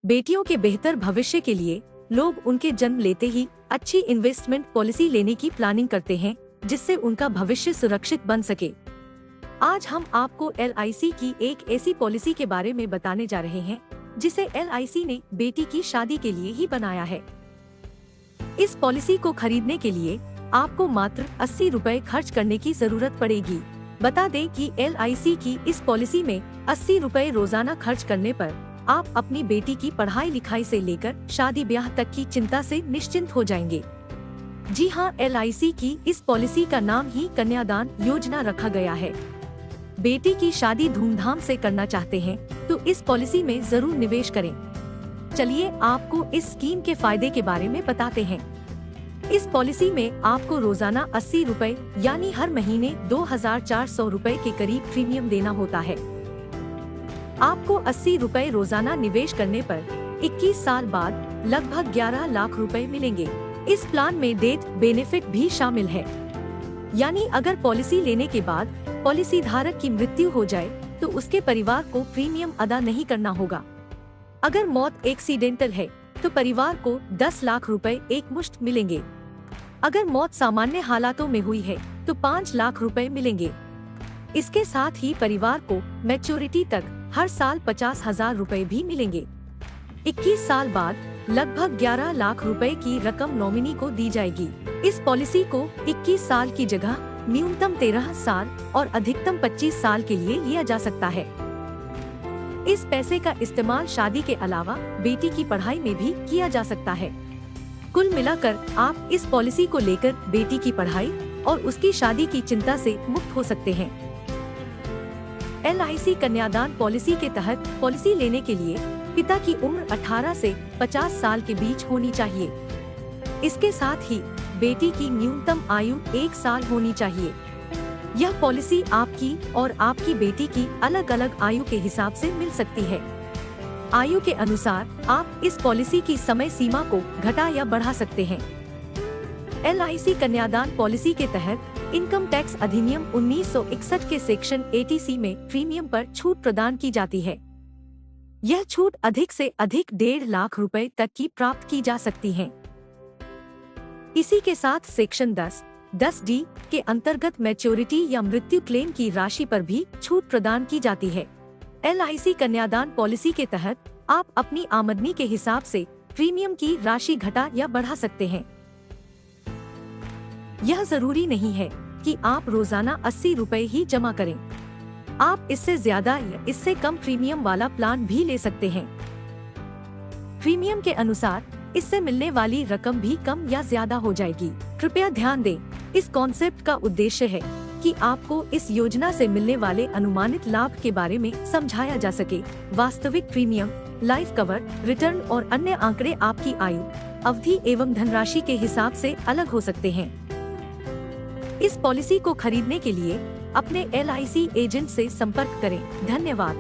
बेटियों के बेहतर भविष्य के लिए लोग उनके जन्म लेते ही अच्छी इन्वेस्टमेंट पॉलिसी लेने की प्लानिंग करते हैं, जिससे उनका भविष्य सुरक्षित बन सके। आज हम आपको LIC की एक ऐसी पॉलिसी के बारे में बताने जा रहे हैं जिसे LIC ने बेटी की शादी के लिए ही बनाया है। इस पॉलिसी को खरीदने के लिए आपको मात्र 80 रुपए खर्च करने की जरूरत पड़ेगी। बता दें कि LIC की इस पॉलिसी में 80 रुपए रोजाना खर्च करने पर आप अपनी बेटी की पढ़ाई लिखाई से लेकर शादी ब्याह तक की चिंता से निश्चिंत हो जाएंगे। जी हां, LIC की इस पॉलिसी का नाम ही कन्यादान योजना रखा गया है। बेटी की शादी धूमधाम से करना चाहते हैं तो इस पॉलिसी में जरूर निवेश करें। चलिए आपको इस स्कीम के फायदे के बारे में बताते हैं। इस पॉलिसी में आपको रोजाना 80 रुपए यानी हर महीने 2400 रुपए के करीब प्रीमियम देना होता है। आपको 80 रुपए रोजाना निवेश करने पर 21 साल बाद लगभग 11 लाख रुपए मिलेंगे। इस प्लान में डेथ बेनिफिट भी शामिल है, यानी अगर पॉलिसी लेने के बाद पॉलिसी धारक की मृत्यु हो जाए तो उसके परिवार को प्रीमियम अदा नहीं करना होगा। अगर मौत एक्सीडेंटल है तो परिवार को 10 लाख रुपए एक मुश्त मिलेंगे। अगर मौत सामान्य हालातों में हुई है तो 5 लाख रुपए मिलेंगे। इसके साथ ही परिवार को मैच्योरिटी तक हर साल 50,000 रुपए भी मिलेंगे। 21 साल बाद लगभग 11 लाख रुपए की रकम नॉमिनी को दी जाएगी। इस पॉलिसी को 21 साल की जगह न्यूनतम 13 साल और अधिकतम 25 साल के लिए लिया जा सकता है। इस पैसे का इस्तेमाल शादी के अलावा बेटी की पढ़ाई में भी किया जा सकता है। कुल मिलाकर आप इस पॉलिसी को लेकर बेटी की पढ़ाई और उसकी शादी की चिंता से मुक्त हो सकते हैं। LIC कन्यादान पॉलिसी के तहत पॉलिसी लेने के लिए पिता की उम्र 18 से 50 साल के बीच होनी चाहिए। इसके साथ ही बेटी की न्यूनतम आयु 1 साल होनी चाहिए। यह पॉलिसी आपकी और आपकी बेटी की अलग अलग आयु के हिसाब से मिल सकती है। आयु के अनुसार आप इस पॉलिसी की समय सीमा को घटा या बढ़ा सकते हैं। LIC कन्यादान पॉलिसी के तहत इनकम टैक्स अधिनियम 1961 के सेक्शन 80C में प्रीमियम पर छूट प्रदान की जाती है। यह छूट अधिक से अधिक 1.5 लाख रुपए तक की प्राप्त की जा सकती है। इसी के साथ सेक्शन 10D के अंतर्गत मैच्योरिटी या मृत्यु क्लेम की राशि पर भी छूट प्रदान की जाती है। LIC कन्यादान पॉलिसी के तहत आप अपनी आमदनी के हिसाब से प्रीमियम की राशि घटा या बढ़ा सकते हैं। यह जरूरी नहीं है कि आप रोजाना 80 रुपए ही जमा करें। आप इससे ज्यादा या इससे कम प्रीमियम वाला प्लान भी ले सकते हैं। प्रीमियम के अनुसार इससे मिलने वाली रकम भी कम या ज्यादा हो जाएगी। कृपया ध्यान दें, इस कॉन्सेप्ट का उद्देश्य है कि आपको इस योजना से मिलने वाले अनुमानित लाभ के बारे में समझाया जा सके। वास्तविक प्रीमियम, लाइफ कवर, रिटर्न और अन्य आंकड़े आपकी आयु, अवधि एवं धनराशि के हिसाब से अलग हो सकते हैं। इस पॉलिसी को खरीदने के लिए अपने LIC एजेंट से संपर्क करें। धन्यवाद।